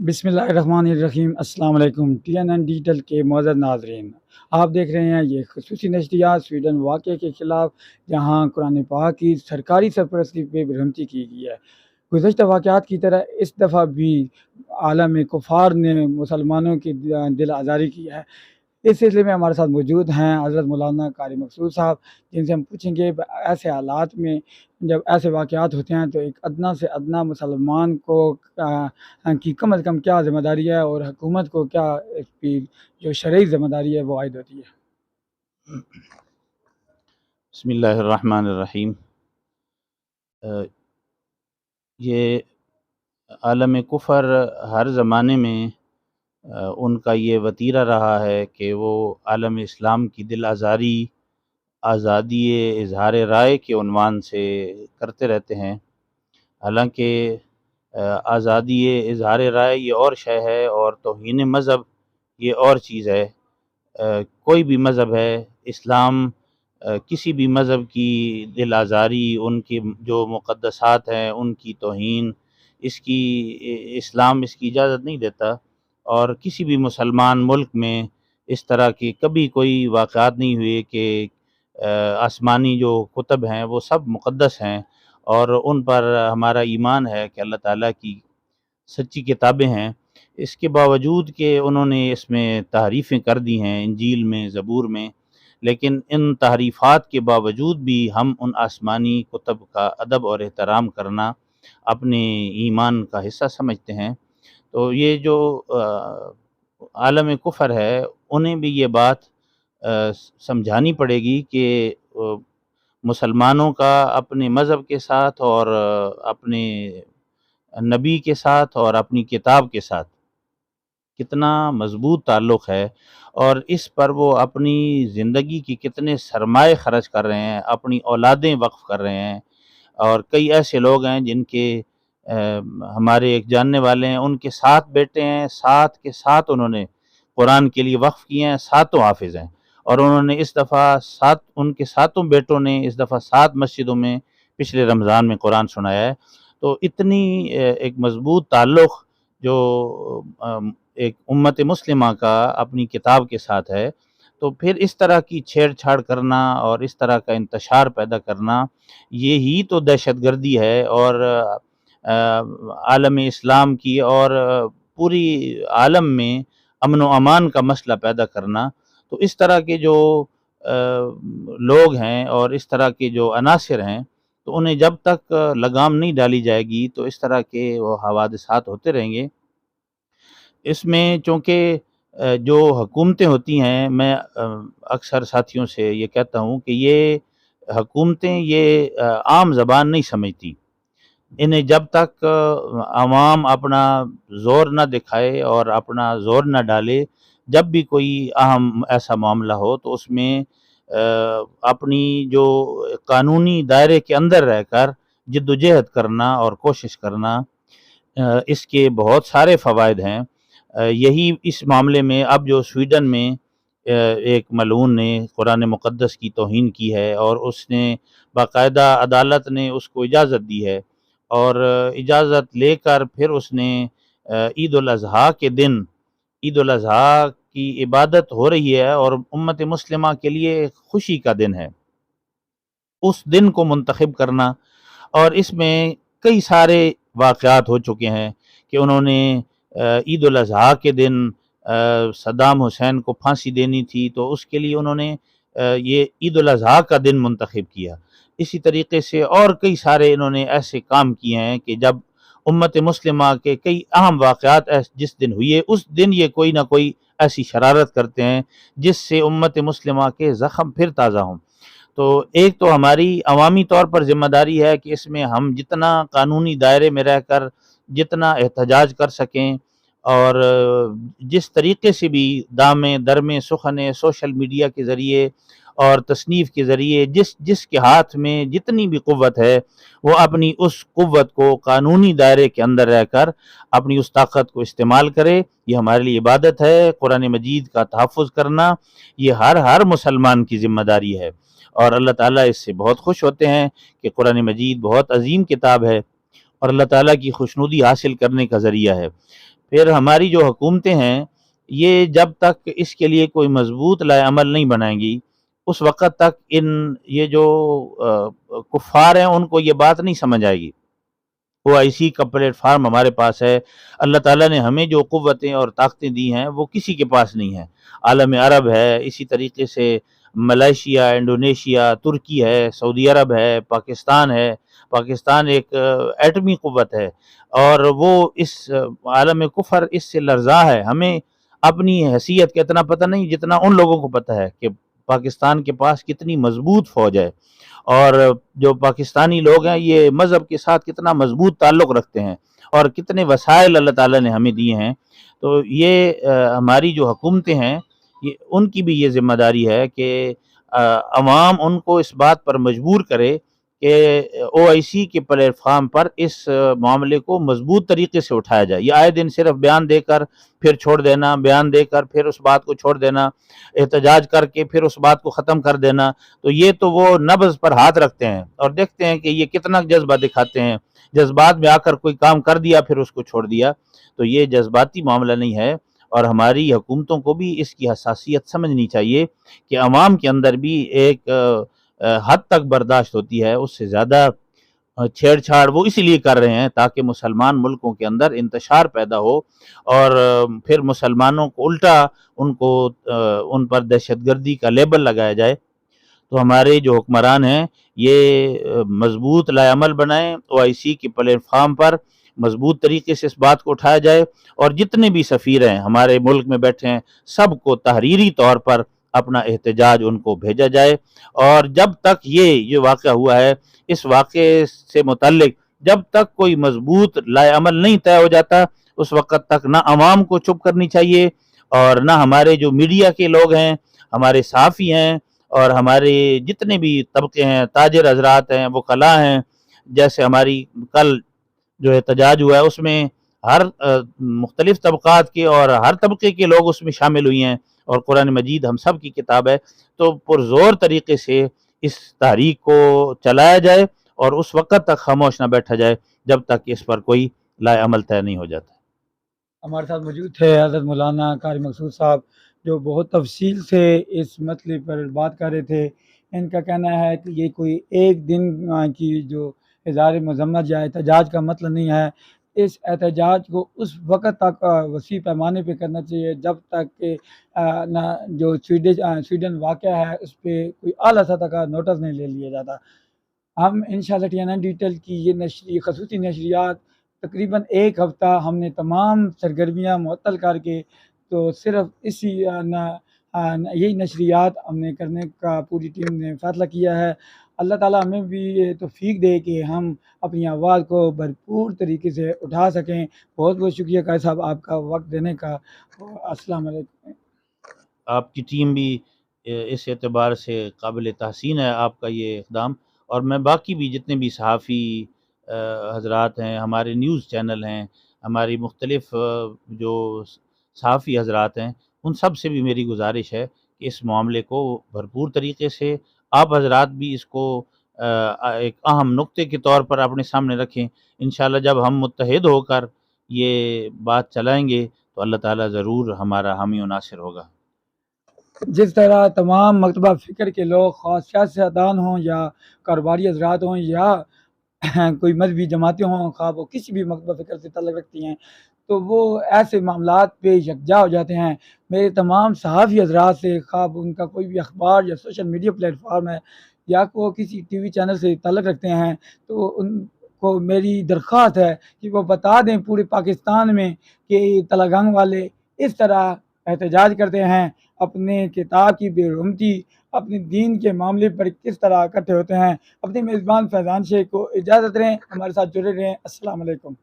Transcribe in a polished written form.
बिस्मिल्लाहिर्रहमानिर्रहीम। अस्सलाम वालेकुम। TNN डिजिटल के मुअज़्ज़ज़ नाज़रीन, आप देख रहे हैं ये ख़ुसूसी नशरियात स्वीडन वाक़े के ख़िलाफ़, जहाँ कुरान पाक की सरकारी सरपरस्ती पे बेरहमती की गई है। गुज़श्ता वाक़यात की तरह इस दफ़ा भी आलम कुफ़ार ने मुसलमानों की दिल आज़ारी की है। इस सिलसिले में हमारे साथ मौजूद हैं हज़रत मौलाना कारी मकसूद साहब, जिनसे हम पूछेंगे ऐसे हालात में जब ऐसे वाक़यात होते हैं तो एक अदना से अदना मुसलमान को की कम अज़ कम क्या ज़िम्मेदारी है और हुकूमत को क्या इसकी जो शरई ज़िम्मेदारी है वो आयद होती है। बिस्मिल्लाहिर्रहमानिर्रहीम। ये आलम कुफ़र हर ज़माने में उनका ये वतीरा रहा है कि वो आलम इस्लाम की दिल आज़ारी आज़ादी इज़हार राय के उन्वान से करते रहते हैं। हालांकि आज़ादी इज़हार राय ये और शय है और तौहीन मज़हब ये और चीज़ है। कोई भी मज़हब है, इस्लाम किसी भी मज़हब की दिल आज़ारी, उनकी जो मुक़द्दसात हैं उनकी तौहीन, इसकी इस्लाम इसकी इजाज़त नहीं देता। और किसी भी मुसलमान मुल्क में इस तरह के कभी कोई वाक़यात नहीं हुए कि आसमानी जो कुतुब हैं वो सब मुक़द्दस हैं और उन पर हमारा ईमान है कि अल्लाह ताला की सच्ची किताबें हैं। इसके बावजूद कि उन्होंने इसमें तहरीफ़ें कर दी हैं इंजील में, ज़बूर में, लेकिन इन तहरीफ़ात के बावजूद भी हम उन आसमानी कुतुब का अदब और एहतराम करना अपने ईमान का हिस्सा समझते हैं। तो ये जो आलम कुफ़र है, उन्हें भी ये बात समझानी पड़ेगी कि मुसलमानों का अपने मज़हब के साथ और अपने नबी के साथ और अपनी किताब के साथ कितना मज़बूत ताल्लुक़ है और इस पर वो अपनी ज़िंदगी की कितने सरमाए ख़र्च कर रहे हैं, अपनी औलादें वक़्फ़ कर रहे हैं। और कई ऐसे लोग हैं जिनके हमारे एक जानने वाले हैं, उनके 7 बेटे हैं, 7 के 7 उन्होंने कुरान के लिए वक़्फ़ किए हैं, सातों हाफ़िज़ हैं। और उन्होंने इस दफ़ा 7 उनके सातों बेटों ने इस दफ़ा 7 मस्जिदों में पिछले रमज़ान में कुरान सुनाया है। तो इतनी एक मज़बूत ताल्लुक़ जो एक उम्मत मुस्लिमा का अपनी किताब के साथ है, तो फिर इस तरह की छेड़छाड़ करना और इस तरह का इंतशार पैदा करना, ये ही तो दहशतगर्दी है। और आलम इस्लाम की और पूरी आलम में अमन व अमान का मसला पैदा करना। तो इस तरह के जो लोग हैं और इस तरह के जो अनासिर हैं, तो उन्हें जब तक लगाम नहीं डाली जाएगी तो इस तरह के वो हावादिसात होते रहेंगे। इसमें चूँकि जो हुकूमतें होती हैं, मैं अक्सर साथियों से ये कहता हूँ कि ये हुकूमतें ये आम ज़बान नहीं समझती। इन्हें जब तक अवाम अपना ज़ोर न दिखाए और अपना ज़ोर न डाले, जब भी कोई अहम ऐसा मामला हो तो उसमें अपनी जो कानूनी दायरे के अंदर रहकर जिद्दोजहद करना और कोशिश करना, इसके बहुत सारे फ़वाइद हैं। यही इस मामले में अब जो स्वीडन में एक मलऊन ने कुरान मुक़द्दस की तौहीन की है और उसने बाकायदा अदालत ने उसको इजाज़त दी है और इजाज़त लेकर फिर उसने ईद उल अज़हा के दिन, ईद उल अज़हा की इबादत हो रही है और उम्मत मुस्लिमा के लिए खुशी का दिन है, उस दिन को मुंतखब करना। और इसमें कई सारे वाक़यात हो चुके हैं कि उन्होंने ईद उल अज़हा के दिन सद्दाम हुसैन को फांसी देनी थी, तो उसके लिए उन्होंने ये ईद उल अज़हा का दिन मुंतखब किया। इसी तरीके से और कई सारे इन्होंने ऐसे काम किए हैं कि जब उम्मत मुस्लिमा के कई अहम वाक़यात जिस दिन हुए, उस दिन ये कोई ना कोई ऐसी शरारत करते हैं जिससे उम्मत मुस्लिमा के ज़ख़म फिर ताज़ा हों। तो एक तो हमारी अवामी तौर पर ज़िम्मेदारी है कि इसमें हम जितना कानूनी दायरे में रहकर जितना एहतजाज कर सकें और जिस तरीके से भी दामे दरमे सुखने सोशल मीडिया के ज़रिए और तसनीफ़ के ज़रिए जिसके हाथ में जितनी भी क़ुव्वत है, वो अपनी उस क़ुव्वत को कानूनी दायरे के अंदर रहकर अपनी उस ताकत को इस्तेमाल करे। ये हमारे लिए इबादत है। कुरान मजीद का तहफ़्फ़ुज़ करना ये हर मुसलमान की ज़िम्मेदारी है और अल्लाह ताला इससे बहुत खुश होते हैं कि कुरान मजीद बहुत अज़ीम किताब है और अल्लाह ताला की खुशनुदी हासिल करने का ज़रिया है। پھر ہماری جو حکومتیں ہیں یہ جب تک اس کے لیے کوئی مضبوط لائحہ عمل نہیں بنائیں گی اس وقت تک یہ جو کفار ہیں ان کو یہ بات نہیں سمجھ آئے گی۔ OIC کا پلیٹ فارم ہمارے پاس ہے، اللہ تعالیٰ نے ہمیں جو قوتیں اور طاقتیں دی ہیں وہ کسی کے پاس نہیں ہیں۔ عالم عرب ہے، اسی طریقے سے ملائیشیا، انڈونیشیا، ترکی ہے، سعودی عرب ہے، پاکستان ہے۔ پاکستان ایک ایٹمی قوت ہے اور وہ اس عالم کفر اس سے لرزا ہے۔ ہمیں اپنی حیثیت کا اتنا پتہ نہیں جتنا ان لوگوں کو پتہ ہے کہ پاکستان کے پاس کتنی مضبوط فوج ہے، اور جو پاکستانی لوگ ہیں یہ مذہب کے ساتھ کتنا مضبوط تعلق رکھتے ہیں اور کتنے وسائل اللہ تعالیٰ نے ہمیں دیے ہیں۔ تو یہ ہماری جو حکومتیں ہیں ان کی بھی یہ ذمہ داری ہے کہ عوام ان کو اس بات پر مجبور کرے کہ OIC کے پلیٹ فارم پر اس معاملے کو مضبوط طریقے سے اٹھایا جائے۔ یہ آئے دن صرف بیان دے کر پھر چھوڑ دینا، بیان دے کر پھر اس بات کو چھوڑ دینا، احتجاج کر کے پھر اس بات کو ختم کر دینا، تو یہ تو وہ نبض پر ہاتھ رکھتے ہیں اور دیکھتے ہیں کہ یہ کتنا جذبہ دکھاتے ہیں، جذبات میں آ کر کوئی کام کر دیا پھر اس کو چھوڑ دیا۔ تو یہ جذباتی معاملہ نہیں ہے، اور ہماری حکومتوں کو بھی اس کی حساسیت سمجھنی چاہیے کہ عوام کے اندر بھی ایک حد تک برداشت ہوتی ہے، اس سے زیادہ چھیڑ چھاڑ وہ اسی لیے کر رہے ہیں تاکہ مسلمان ملکوں کے اندر انتشار پیدا ہو، اور پھر مسلمانوں کو الٹا ان پر دہشت گردی کا لیبل لگایا جائے۔ تو ہمارے جو حکمران ہیں یہ مضبوط لائحہ عمل بنائیں، OIC کے پلیٹ فارم پر مضبوط طریقے سے اس بات کو اٹھایا جائے، اور جتنے بھی سفیر ہیں ہمارے ملک میں بیٹھے ہیں سب کو تحریری طور پر اپنا احتجاج ان کو بھیجا جائے، اور جب تک یہ واقعہ ہوا ہے اس واقعے سے متعلق جب تک کوئی مضبوط لائحہ عمل نہیں طے ہو جاتا اس وقت تک نہ عوام کو چپ کرنی چاہیے، اور نہ ہمارے جو میڈیا کے لوگ ہیں، ہمارے صحافی ہیں، اور ہمارے جتنے بھی طبقے ہیں، تاجر حضرات ہیں، وکلاء ہیں، جیسے ہماری کل جو احتجاج ہوا ہے اس میں ہر مختلف طبقات کے اور ہر طبقے کے لوگ اس میں شامل ہوئی ہیں، اور قرآن مجید ہم سب کی کتاب ہے، تو پرزور طریقے سے اس تحریک کو چلایا جائے اور اس وقت تک خاموش نہ بیٹھا جائے جب تک اس پر کوئی لائحہ عمل طے نہیں ہو جاتا۔ ہمارے ساتھ موجود تھے حضرت مولانا قاری مقصود صاحب، جو بہت تفصیل سے اس مسئلے پر بات کر رہے تھے۔ ان کا کہنا ہے کہ یہ کوئی ایک دن کی جو اظہار مذمت یا احتجاج کا مسئلہ نہیں ہے، اس احتجاج کو اس وقت تک وسیع پیمانے پہ کرنا چاہیے جب تک کہ نہ جو سویڈن واقعہ ہے اس پہ کوئی اعلیٰ سطح کا نوٹس نہیں لے لیا جاتا۔ ہم انشاءاللہ TNN ڈیجیٹل کی یہ خصوصی نشریات تقریباً ایک ہفتہ ہم نے تمام سرگرمیاں معطل کر کے تو صرف یہی نشریات ہم نے کرنے کا پوری ٹیم نے فیصلہ کیا ہے۔ اللہ تعالیٰ ہمیں بھی یہ توفیق دے کہ ہم اپنی آواز کو بھرپور طریقے سے اٹھا سکیں۔ بہت بہت شکریہ قاری صاحب آپ کا وقت دینے کا۔ السلام علیکم۔ آپ کی ٹیم بھی اس اعتبار سے قابل تحسین ہے آپ کا یہ اقدام، اور میں باقی بھی جتنے بھی صحافی حضرات ہیں، ہمارے نیوز چینل ہیں، ہماری مختلف جو صحافی حضرات ہیں، ان سب سے بھی میری گزارش ہے کہ اس معاملے کو بھرپور طریقے سے آپ حضرات بھی اس کو ایک اہم نقطے کے طور پر اپنے سامنے رکھیں۔ انشاءاللہ جب ہم متحد ہو کر یہ بات چلائیں گے تو اللہ تعالیٰ ضرور ہمارا حامی و ناصر ہوگا۔ جس طرح تمام مکتبہ فکر کے لوگ، خاص سیاستدان ہوں یا کاروباری حضرات ہوں یا کوئی مذہبی جماعتیں ہوں، خواہ وہ کسی بھی مکتبہ فکر سے تعلق رکھتی ہیں، تو وہ ایسے معاملات پہ یکجا ہو جاتے ہیں۔ میرے تمام صحافی حضرات سے، خواہ ان کا کوئی بھی اخبار یا سوشل میڈیا پلیٹ فارم ہے یا وہ کسی TV چینل سے تعلق رکھتے ہیں، تو ان کو میری درخواست ہے کہ وہ بتا دیں پورے پاکستان میں کہ تلنگانہ والے اس طرح احتجاج کرتے ہیں، اپنے کتاب کی بے حرمتی، اپنے دین کے معاملے پر کس طرح اکٹھے ہوتے ہیں۔ اپنے میزبان فیضان شیخ کو اجازت دیں، ہمارے ساتھ جڑے رہیں۔ السلام علیکم۔